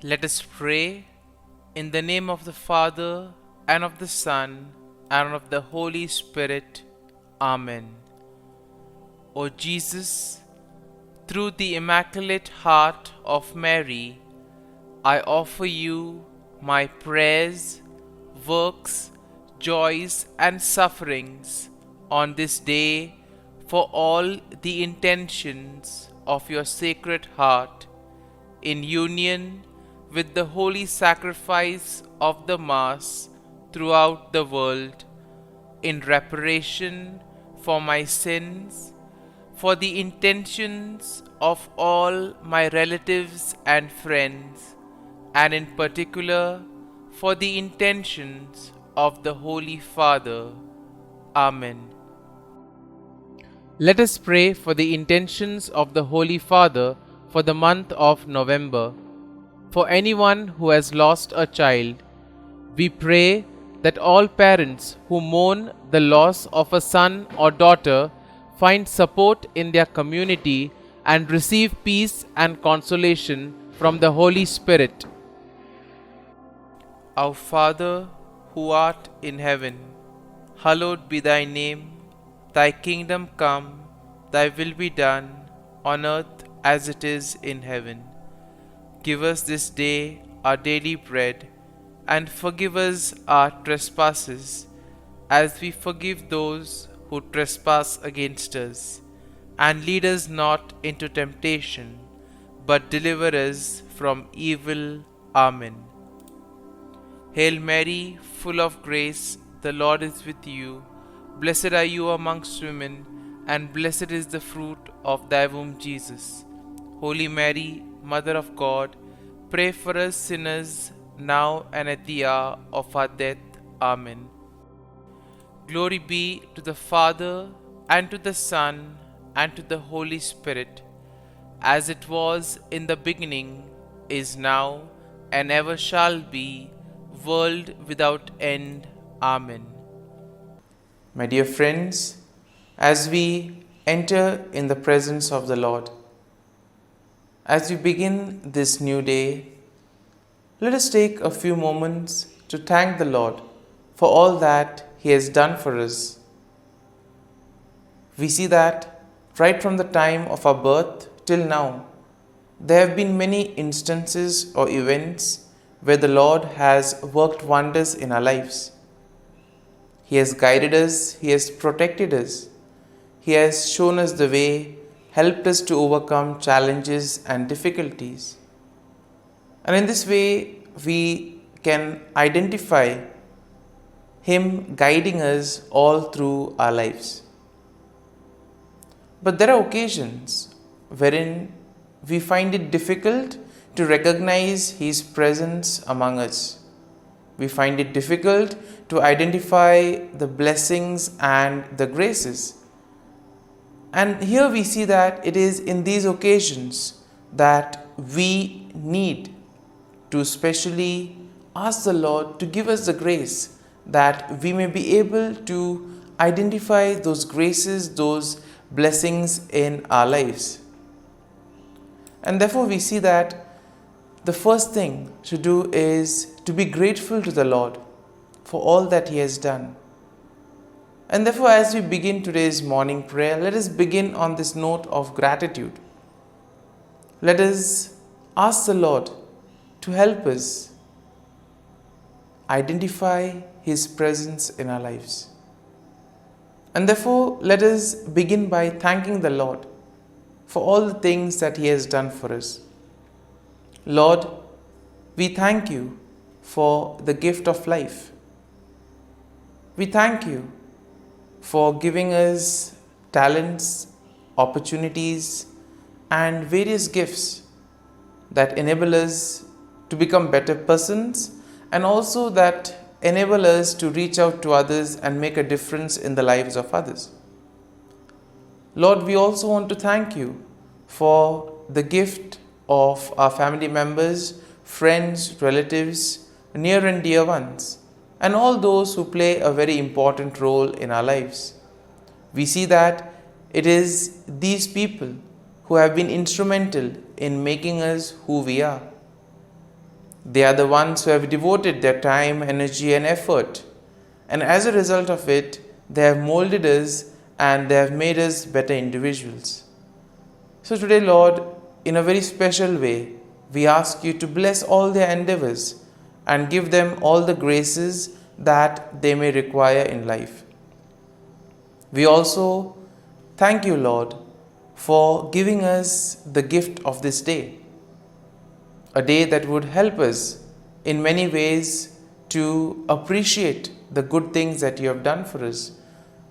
Let us pray in the name of the Father, and of the Son, and of the Holy Spirit. Amen. O Jesus, through the Immaculate Heart of Mary, I offer you my prayers, works, joys, and sufferings on this day for all the intentions of your Sacred Heart, in union with the holy sacrifice of the Mass throughout the world, in reparation for my sins, for the intentions of all my relatives and friends, and in particular for the intentions of the Holy Father. Amen. Let us pray for the intentions of the Holy Father for the month of November. For anyone who has lost a child, we pray that all parents who mourn the loss of a son or daughter find support in their community and receive peace and consolation from the Holy Spirit. Our Father, who art in heaven, hallowed be thy name. Thy kingdom come, thy will be done, on earth as it is in heaven. Give us this day our daily bread, and forgive us our trespasses, as we forgive those who trespass against us. And lead us not into temptation, but deliver us from evil. Amen. Hail Mary, full of grace, the Lord is with you. Blessed are you amongst women, and blessed is the fruit of thy womb, Jesus. Holy Mary, Mother of God, pray for us sinners, now and at the hour of our death. Amen. Glory be to the Father, and to the Son, and to the Holy Spirit, as it was in the beginning, is now, and ever shall be, world without end. Amen. My dear friends, as we enter in the presence of the Lord, as we begin this new day, let us take a few moments to thank the Lord for all that He has done for us. We see that right from the time of our birth till now, there have been many instances or events where the Lord has worked wonders in our lives. He has guided us, He has protected us, He has shown us the way, helped us to overcome challenges and difficulties. And in this way, we can identify Him guiding us all through our lives. But there are occasions wherein we find it difficult to recognize His presence among us. We find it difficult to identify the blessings and the graces. And here we see that it is in these occasions that we need to specially ask the Lord to give us the grace that we may be able to identify those graces, those blessings in our lives. And therefore we see that the first thing to do is to be grateful to the Lord for all that He has done. And therefore, as we begin today's morning prayer, let us begin on this note of gratitude. Let us ask the Lord to help us identify His presence in our lives. And therefore, let us begin by thanking the Lord for all the things that He has done for us. Lord, we thank You for the gift of life. We thank You for giving us talents, opportunities, and various gifts that enable us to become better persons, and also that enable us to reach out to others and make a difference in the lives of others. Lord, we also want to thank You for the gift of our family members, friends, relatives, near and dear ones, and all those who play a very important role in our lives. We see that it is these people who have been instrumental in making us who we are. They are the ones who have devoted their time, energy, and effort. And as a result of it, they have molded us and they have made us better individuals. So today, Lord, in a very special way, we ask you to bless all their endeavors and give them all the graces that they may require in life. We also thank you, Lord, for giving us the gift of this day, a day that would help us in many ways to appreciate the good things that you have done for us,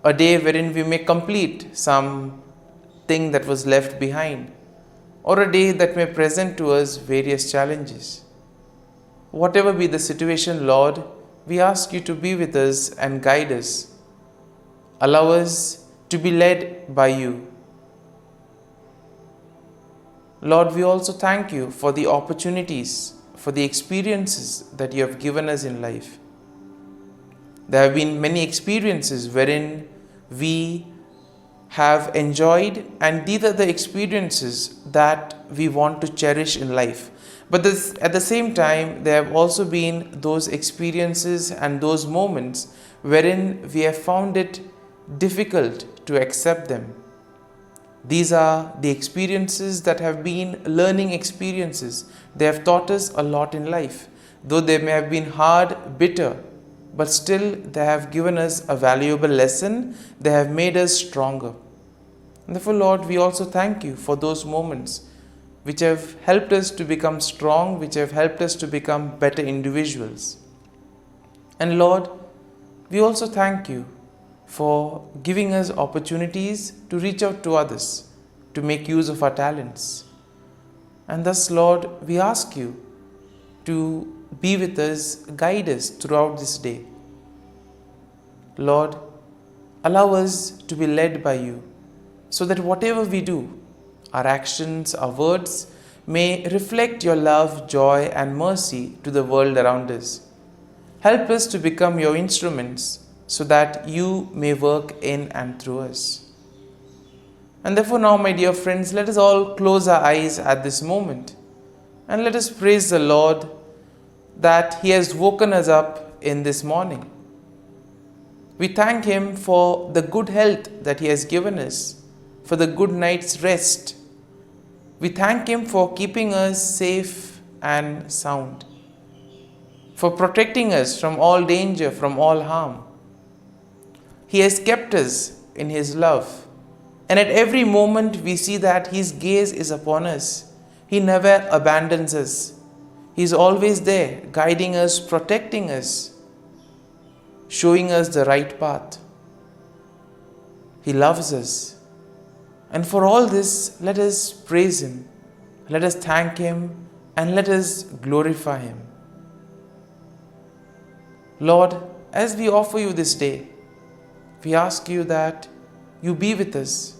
a day wherein we may complete some thing that was left behind, or a day that may present to us various challenges. Whatever be the situation, Lord, we ask you to be with us and guide us. Allow us to be led by you. Lord, we also thank you for the opportunities, for the experiences that you have given us in life. There have been many experiences wherein we have enjoyed, and these are the experiences that we want to cherish in life. But at the same time, there have also been those experiences and those moments wherein we have found it difficult to accept them. These are the experiences that have been learning experiences. They have taught us a lot in life. Though they may have been hard, bitter, but still they have given us a valuable lesson. They have made us stronger. And therefore, Lord, we also thank you for those moments which have helped us to become strong, which have helped us to become better individuals. And Lord, we also thank you for giving us opportunities to reach out to others, to make use of our talents. And thus, Lord, we ask you to be with us, guide us throughout this day. Lord, allow us to be led by you, so that whatever we do, our actions, our words, may reflect your love, joy, and mercy to the world around us. Help us to become your instruments, so that you may work in and through us. And therefore now, my dear friends, let us all close our eyes at this moment and let us praise the Lord that He has woken us up in this morning. We thank Him for the good health that He has given us, for the good night's rest. We thank Him for keeping us safe and sound, for protecting us from all danger, from all harm. He has kept us in His love, and at every moment we see that His gaze is upon us. He never abandons us. He is always there, guiding us, protecting us, showing us the right path. He loves us. And for all this, let us praise Him, let us thank Him, and let us glorify Him. Lord, as we offer you this day, we ask you that you be with us.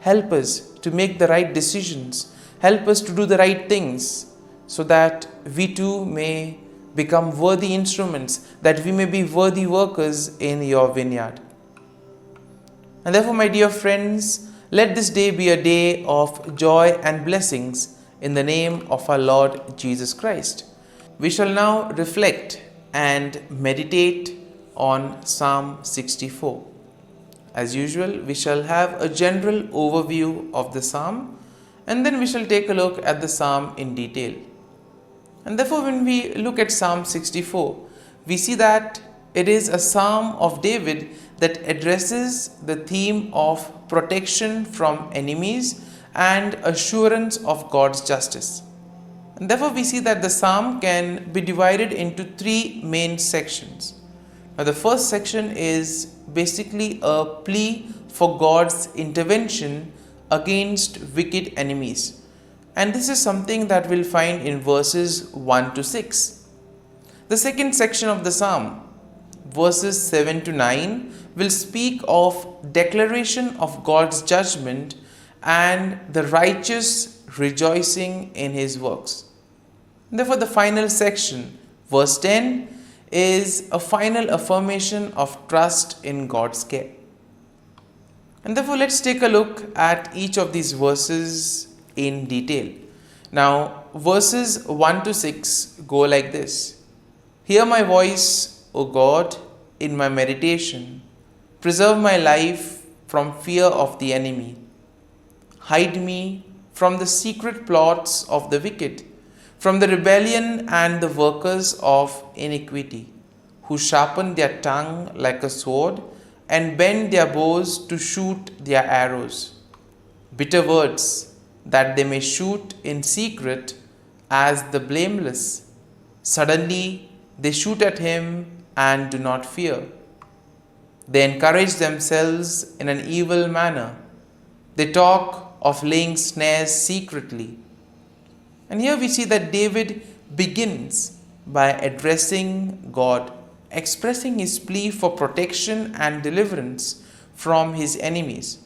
Help us to make the right decisions. Help us to do the right things, so that we too may become worthy instruments, that we may be worthy workers in your vineyard. And therefore, my dear friends, let this day be a day of joy and blessings in the name of our Lord Jesus Christ. We shall now reflect and meditate on Psalm 64. As usual, we shall have a general overview of the psalm, and then we shall take a look at the psalm in detail. And therefore, when we look at Psalm 64, we see that it is a psalm of David that addresses the theme of protection from enemies and assurance of God's justice. And therefore, we see that the psalm can be divided into three main sections. Now, the first section is basically a plea for God's intervention against wicked enemies. And this is something that we'll find in verses 1 to 6. The second section of the psalm, verses 7 to 9, will speak of declaration of God's judgment and the righteous rejoicing in His works. Therefore, the final section, verse 10, is a final affirmation of trust in God's care. And therefore, let's take a look at each of these verses in detail. Now, verses 1 to 6 go like this. Hear my voice, O God, in my meditation. Preserve my life from fear of the enemy. Hide me from the secret plots of the wicked, from the rebellion and the workers of iniquity, who sharpen their tongue like a sword and bend their bows to shoot their arrows. Bitter words that they may shoot in secret as the blameless. Suddenly they shoot at him and do not fear. They encourage themselves in an evil manner. They talk of laying snares secretly. And here we see that David begins by addressing God, expressing his plea for protection and deliverance from his enemies.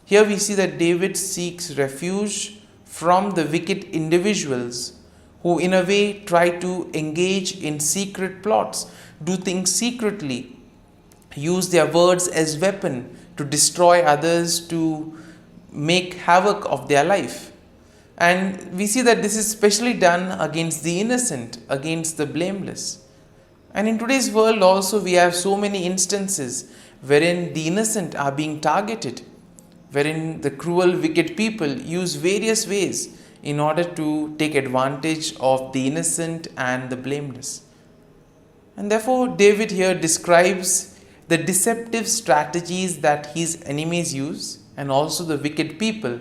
Here we see that David seeks refuge from the wicked individuals who in a way try to engage in secret plots, do things secretly, use their words as weapon to destroy others, to make havoc of their life. And we see that this is especially done against the innocent, against the blameless. And in today's world also we have so many instances wherein the innocent are being targeted, wherein the cruel, wicked people use various ways in order to take advantage of the innocent and the blameless. And therefore David here describes the deceptive strategies that his enemies use, and also the wicked people,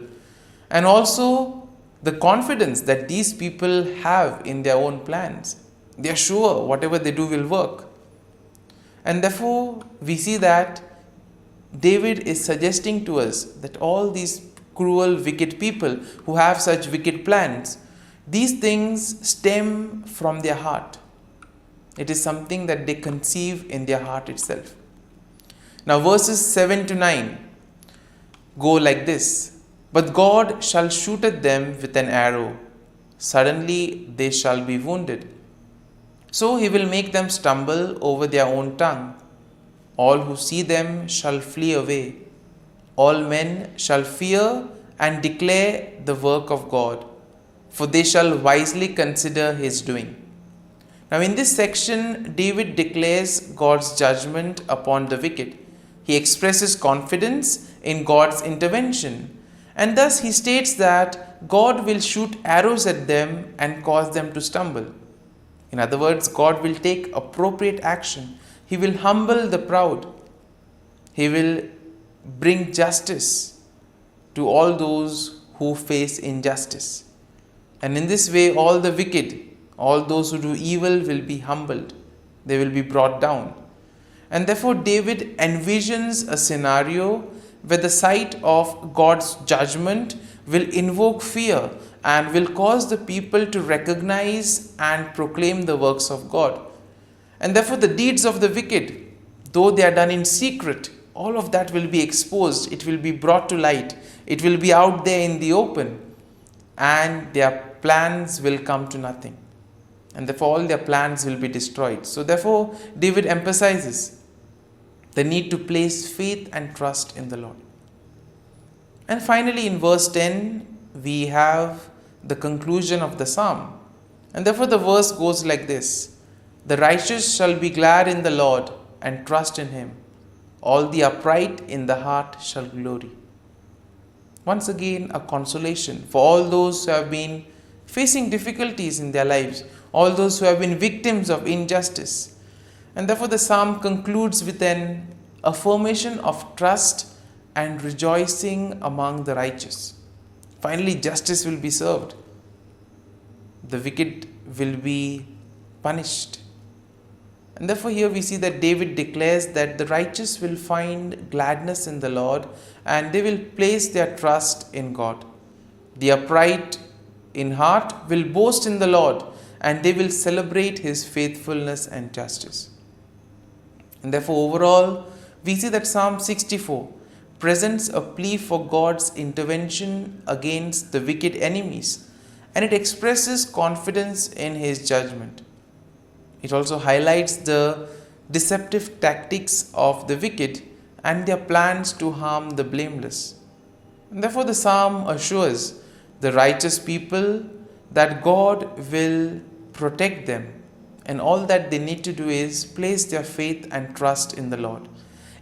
and also the confidence that these people have in their own plans. They are sure whatever they do will work. And therefore we see that David is suggesting to us that all these cruel, wicked people who have such wicked plans, these things stem from their heart. It is something that they conceive in their heart itself. Now verses 7 to 9 go like this. But God shall shoot at them with an arrow. Suddenly they shall be wounded. So he will make them stumble over their own tongue. All who see them shall flee away. All men shall fear and declare the work of God, for they shall wisely consider his doing. Now in this section, David declares God's judgment upon the wicked. He expresses confidence in God's intervention, and thus he states that God will shoot arrows at them and cause them to stumble. In other words, God will take appropriate action. He will humble the proud. He will bring justice to all those who face injustice. And in this way, all the wicked, all those who do evil will be humbled. They will be brought down. And therefore, David envisions a scenario where the sight of God's judgment will invoke fear and will cause the people to recognize and proclaim the works of God. And therefore, the deeds of the wicked, though they are done in secret, all of that will be exposed. It will be brought to light. It will be out there in the open, and their plans will come to nothing. And therefore, all their plans will be destroyed. So therefore, David emphasizes the need to place faith and trust in the Lord. And finally, in verse 10, we have the conclusion of the psalm. And therefore, the verse goes like this. The righteous shall be glad in the Lord and trust in him. All the upright in the heart shall glory. Once again, a consolation for all those who have been facing difficulties in their lives, all those who have been victims of injustice. And therefore the psalm concludes with an affirmation of trust and rejoicing among the righteous. Finally, justice will be served. The wicked will be punished. And therefore here we see that David declares that the righteous will find gladness in the Lord and they will place their trust in God. The upright in heart will boast in the Lord and they will celebrate his faithfulness and justice. And therefore overall we see that Psalm 64 presents a plea for God's intervention against the wicked enemies, and it expresses confidence in his judgment. It also highlights the deceptive tactics of the wicked and their plans to harm the blameless. And therefore the psalm assures the righteous people that God will protect them, and all that they need to do is place their faith and trust in the Lord.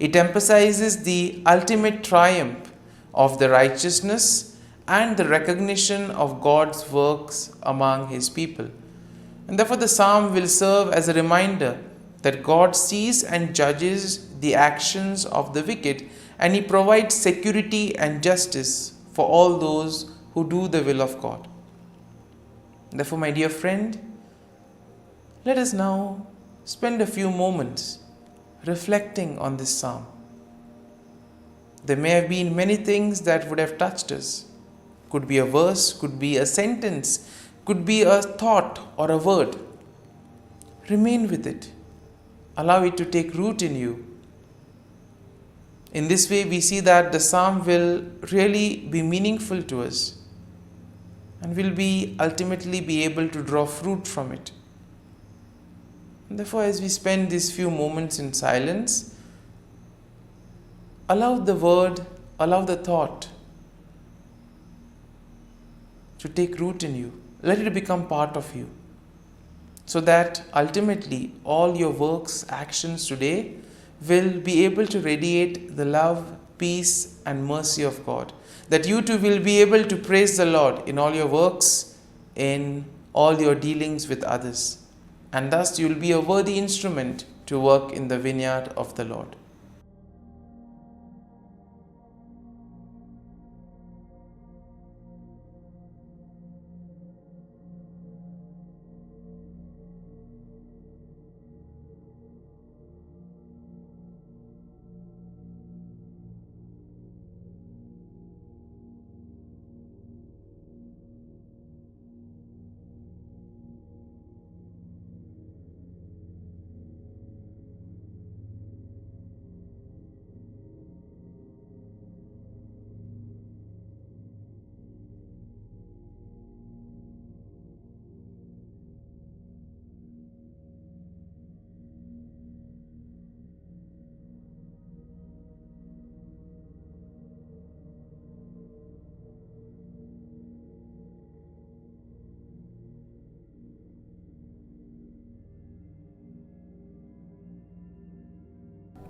It emphasizes the ultimate triumph of the righteousness and the recognition of God's works among His people. And therefore, the psalm will serve as a reminder that God sees and judges the actions of the wicked, and He provides security and justice for all those who do the will of God. Therefore, my dear friend, let us now spend a few moments reflecting on this psalm. There may have been many things that would have touched us. Could be a verse, could be a sentence, could be a thought or a word. Remain with it. Allow it to take root in you. In this way, we see that the psalm will really be meaningful to us, and will be ultimately be able to draw fruit from it. And therefore, as we spend these few moments in silence, allow the word, allow the thought to take root in you. Let it become part of you, so that ultimately all your works, actions today will be able to radiate the love, peace and mercy of God. That you too will be able to praise the Lord in all your works, in all your dealings with others. And thus you will be a worthy instrument to work in the vineyard of the Lord.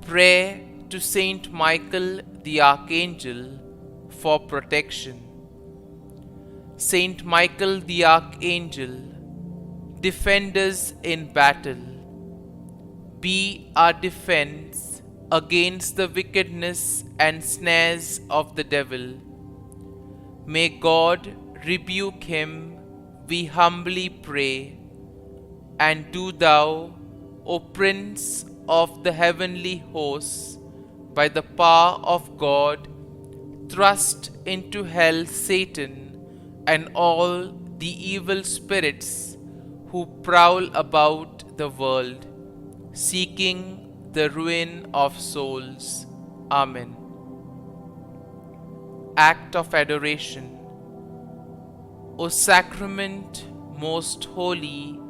Pray to Saint Michael the Archangel for protection. Saint Michael the Archangel, defend us in battle. Be our defense against the wickedness and snares of the devil. May God rebuke him, we humbly pray. And do thou, O Prince of the heavenly hosts, by the power of God, thrust into hell Satan and all the evil spirits who prowl about the world, seeking the ruin of souls. Amen. Act of Adoration. O Sacrament most holy,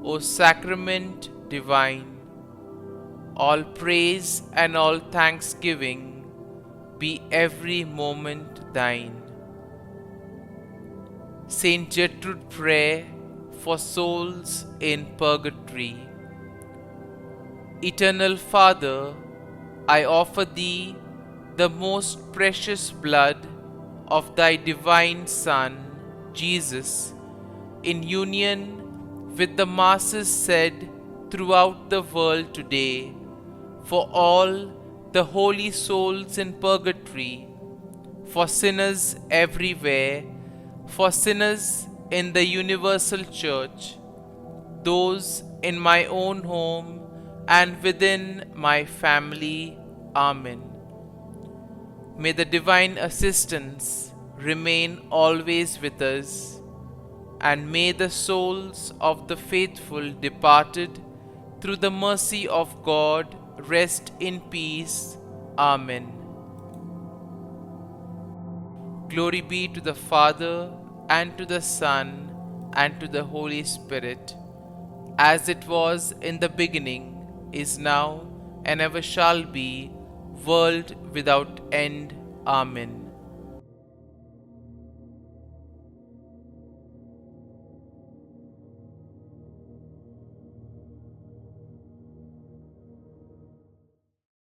O Sacrament divine, all praise and all thanksgiving be every moment thine. Saint Gertrude, pray for souls in purgatory. Eternal Father, I offer Thee the most precious blood of Thy divine Son, Jesus, in union with the masses said throughout the world today, for all the holy souls in purgatory, for sinners everywhere, for sinners in the universal church, those in my own home and within my family. Amen. May the divine assistance remain always with us, and may the souls of the faithful departed through the mercy of God rest in peace. Amen. Glory be to the Father, and to the Son, and to the Holy Spirit, as it was in the beginning, is now, and ever shall be, world without end. Amen.